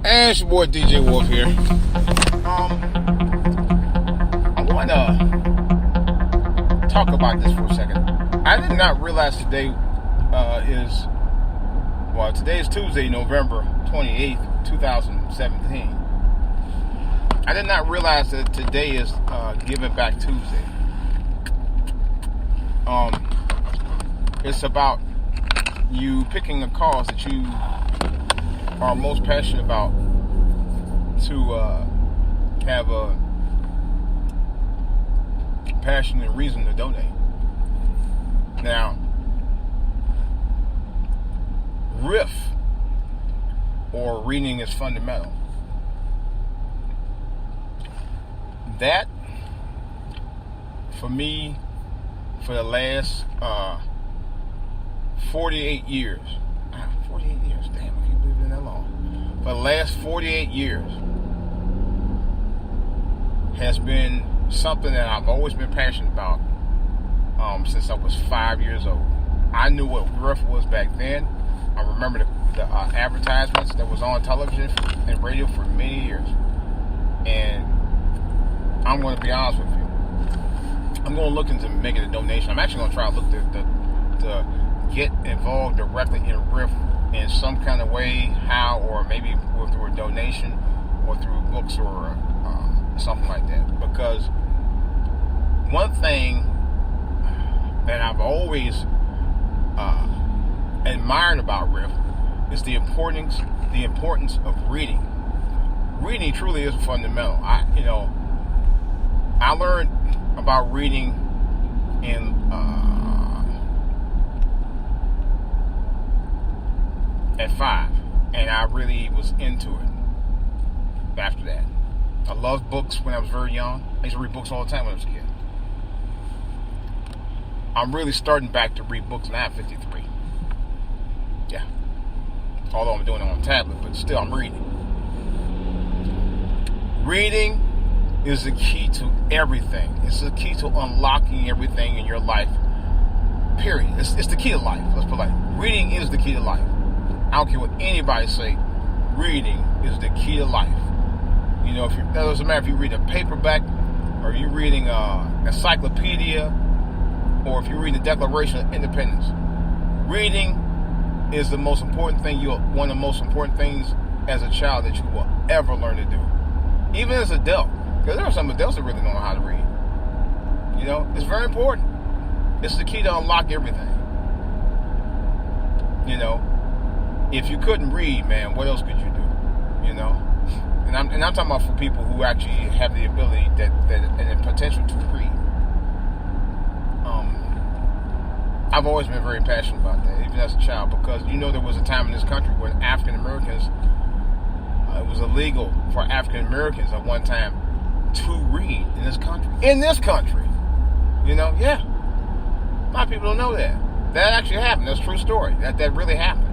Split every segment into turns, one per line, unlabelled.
And it's your boy DJ Wolf here. I want to talk about this for a second. I did not realize today today is Tuesday, November 28th, 2017. I did not realize that today is Giving Back Tuesday. It's about you picking a cause that you are most passionate about to have a passion and reason to donate. Now, RIF, or reading is fundamental. That, for me, for the last 48 years. 48 years, damn, I can't believe it's been that long. For the last 48 years has been something that I've always been passionate about since I was 5 years old. I knew what RIF was back then. I remember the advertisements that was on television and radio for many years. And I'm going to be honest with you. I'm going to look into making a donation. I'm actually going to try to look to get involved directly in RIF in some kind of way, how, or maybe through a donation or through books or something like that. Because one thing that I've always admired about RIF is the importance of reading. Reading truly is fundamental. I learned about reading in at 5, and I really was into it after that. I loved books when I was very young. I used to read books all the time when I was a kid. I'm really starting back to read books now at 53. Yeah. Although I'm doing it on a tablet, but still I'm reading. Reading is the key to everything. It's the key to unlocking everything in your life. Period. It's the key to life. Let's put it like that. Reading is the key to life. I don't care what anybody say. Reading is the key to life. You know, that doesn't matter if you read a paperback, or you're reading an encyclopedia, or if you're reading the Declaration of Independence. Reading is the most important thing. One of the most important things as a child that you will ever learn to do, even as an adult. Because there are some adults that really don't know how to read. You know, it's very important. It's the key to unlock everything. You know, if you couldn't read, man, what else could you do? You know, and I'm talking about for people who actually have the ability and the potential to read. I've always been very passionate about that, even as a child, because there was a time in this country when African Americans, it was illegal for African Americans at one time to read in this country. In this country, yeah. A lot of people don't know that. That actually happened. That's a true story. That really happened.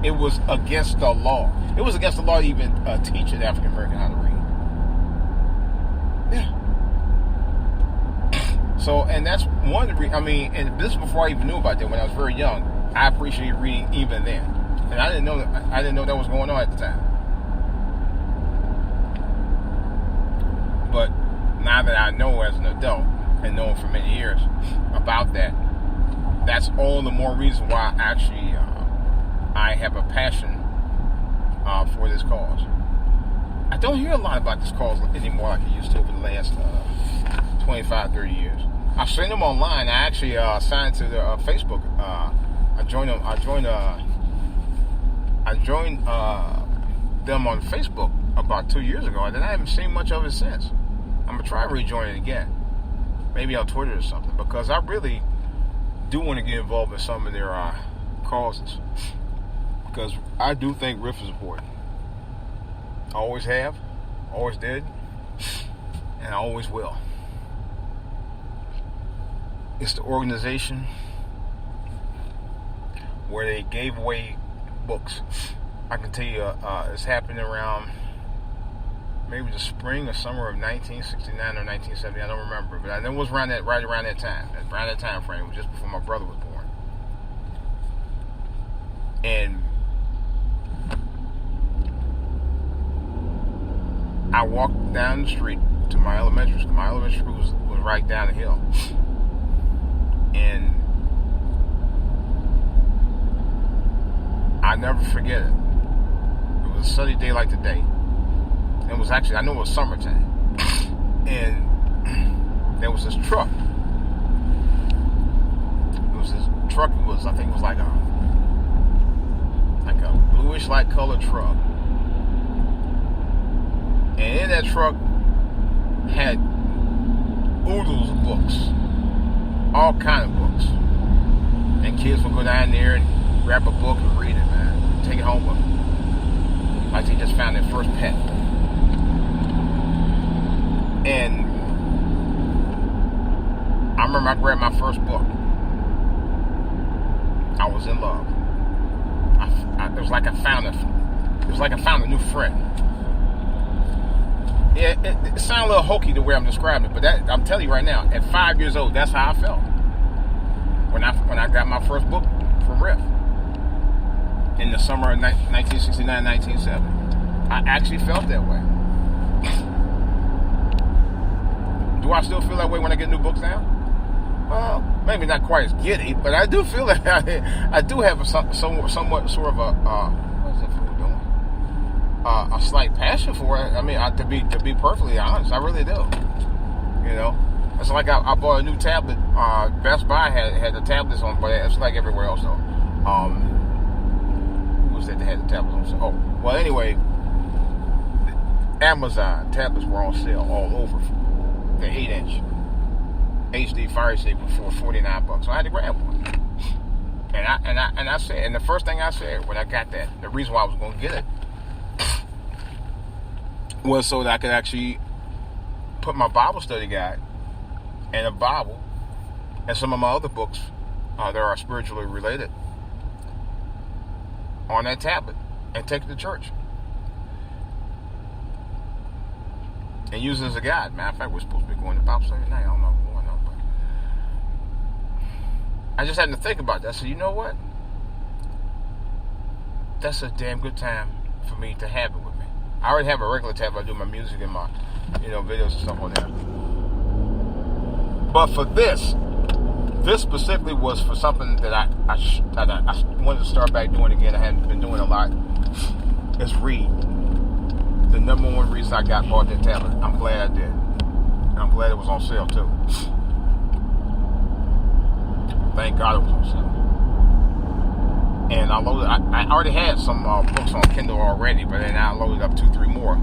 It was against the law. It was against the law to even teach an African American how to read. Yeah. So, and that's one of the and this is before I even knew about that. When I was very young, I appreciated reading even then, and I didn't know that was going on at the time. But now that I know as an adult and known for many years about that, that's all the more reason why actually I have a passion for this cause. I don't hear a lot about this cause anymore like I used to over the last 25, 30 years. I've seen them online. I actually signed to the Facebook. I joined them on Facebook about 2 years ago, and then I haven't seen much of it since. I'm gonna try to rejoin it again, maybe on Twitter or something, because I really do want to get involved in some of their causes, because I do think RIF is important. I always have, always did, and I always will. It's the organization where they gave away books. I can tell you it's happening around maybe the spring or summer of 1969 or 1970. I don't remember, but I know it was right around that time. Around that time frame, just before my brother was born. And I walked down the street to my elementary school. My elementary school was right down the hill. And I never forget it. It was a sunny day like today. It was actually, I know it was summertime. And there was this truck. It was this truck. It was, I think it was like a bluish light colored truck. And in that truck had oodles of books. All kind of books. And kids would go down there and grab a book and read it, man. Take it home with them. Like they just found their first pet. And I remember I grabbed my first book. I was in love. It was like I found a new friend. Yeah, it sounds a little hokey the way I'm describing it, but I'm telling you right now, at 5 years old, that's how I felt when I got my first book from RIF in the summer of 1969, 1970. I actually felt that way. Do I still feel that way when I get new books now? Well, maybe not quite as giddy, but I do feel that I do have somewhat sort of what's that fool doing? A slight passion for it. I mean, to be perfectly honest, I really do. You know, it's like I bought a new tablet. Best Buy had the tablets on, but it's like everywhere else though. Who was that had the tablets on? Oh, well, anyway, Amazon tablets were on sale all over. The 8-inch HD Fire Saver for $49. So I had to grab one. And I said, and the first thing I said when I got that, the reason why I was going to get it was so that I could actually put my Bible study guide and a Bible and some of my other books that are spiritually related on that tablet and take it to church. And use it as a guide. Matter of fact, we're supposed to be going to Bible study tonight. I don't know. But I just had to think about that. I said, you know what? That's a damn good time for me to have it with me. I already have a regular tab. I do my music and my, videos and stuff on there. But for this specifically was for something that I wanted to start back doing again. I hadn't been doing a lot. Is read. The number one reason I bought that tablet. I'm glad I did. And I'm glad it was on sale too. Thank God it was on sale. And I already had some books on Kindle already, but then I loaded up 2-3 more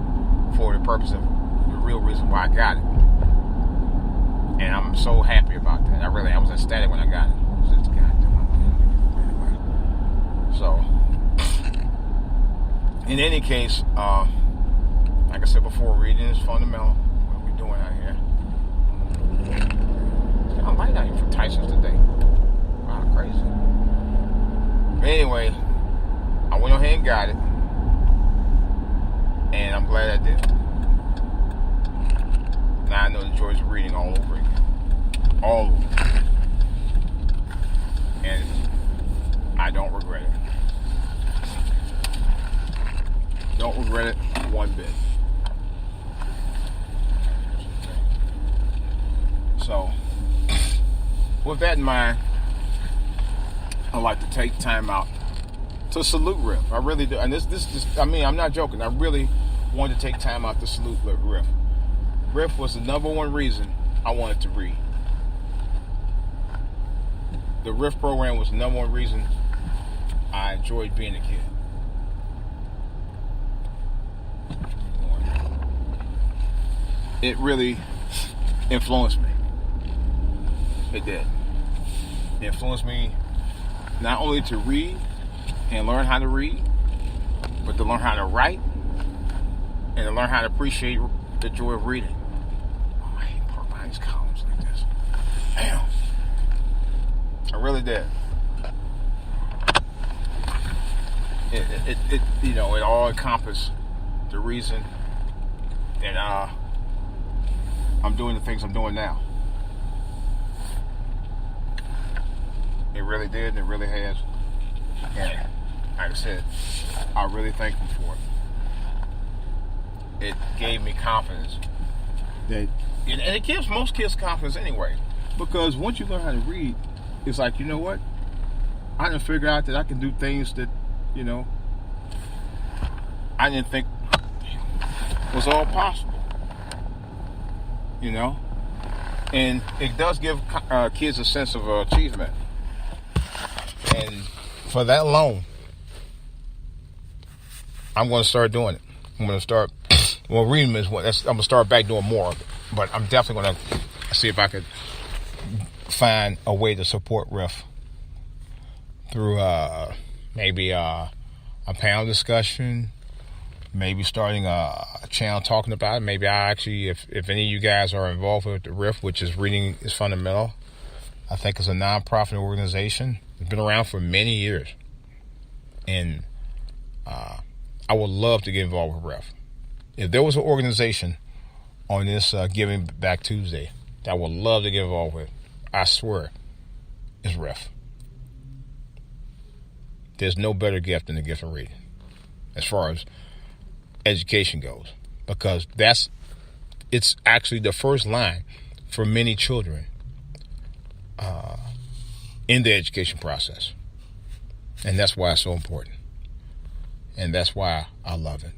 for the purpose of the real reason why I got it. And I'm so happy about that. I was ecstatic when I got it. So, in any case, like I said before, reading is fundamental. What are we doing out here? It's kind of light out here for Tyson's today. Wow, crazy. But anyway, I went ahead and got it. And I'm glad I did. Now I know the joys of reading all over again. All over. And I don't regret it. Don't regret it one bit. So, with that in mind, I like to take time out to salute RIF. I really do. And this I'm not joking. I really wanted to take time out to salute RIF. RIF was the number one reason I wanted to read. The RIF program was the number one reason I enjoyed being a kid. It really influenced me. It did. It influenced me not only to read and learn how to read, but to learn how to write and to learn how to appreciate the joy of reading. Oh, I hate park behind these columns like this. Damn. I really did. It all encompassed the reason that I'm doing the things I'm doing now. It really did, and it really has. And like I said, I really thank him for it. it gave me confidence. And it gives most kids confidence anyway. Because once you learn how to read, it's like, you know what? I didn't figure out that I can do things that, you know, I didn't think was all possible. You know? And it does give kids a sense of achievement. And for that alone, I'm going to start doing it. I'm going to start, well, reading is what, I'm going to start back doing more of it. But I'm definitely going to see if I could find a way to support RIF through maybe a panel discussion, maybe starting a channel talking about it. Maybe I actually, if any of you guys are involved with the RIF, which is Reading is Fundamental, I think it's a nonprofit organization. It's been around for many years. And I would love to get involved with RIF. If there was an organization on this Giving Back Tuesday that I would love to get involved with, I swear, it's RIF. There's no better gift than the gift of reading as far as education goes, because it's actually the first line for many children in the education process. And that's why it's so important. And that's why I love it.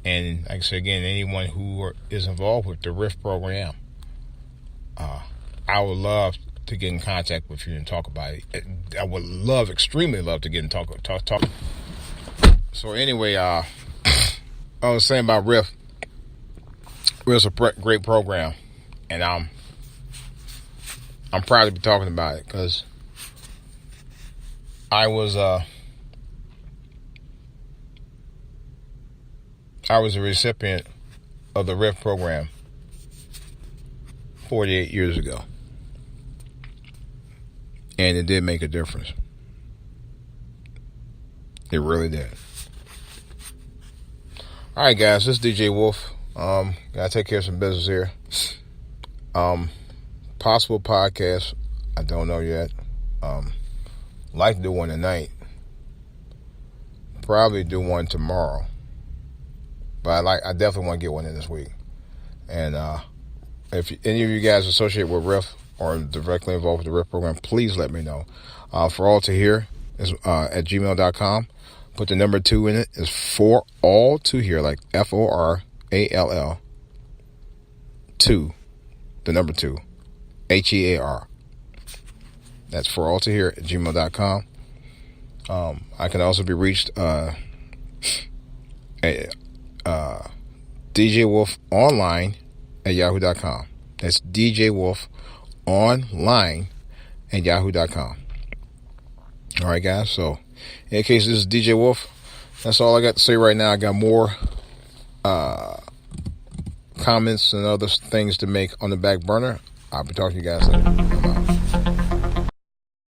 And like I said again, anyone who is involved with the RIF program, I would love to get in contact with you and talk about it. I would extremely love to get in talk. So anyway, I was saying about RIF. RIF's a great program, and I'm proud to be talking about it because I was a recipient of the RIF program 48 years ago. And it did make a difference. It really did. All right, guys, this is DJ Wolf. Gotta take care of some business here. Possible podcast, I don't know yet. Like to do one tonight. Probably do one tomorrow. But I definitely want to get one in this week. And if any of you guys associate with RIF or directly involved with the RIF program, please let me know. For all to hear is at gmail.com. Put the number 2 in it. It's for all to hear, like FORALL 2, the number 2, HEAR. That's for all to hear at gmail.com. I can also be reached at DJ Wolf Online at yahoo.com. That's DJ Wolf Online at yahoo.com. All right, guys. So, in case this is DJ Wolf, that's all I got to say right now. I got more comments and other things to make on the back burner. I'll be talking to you guys later. Bye-bye.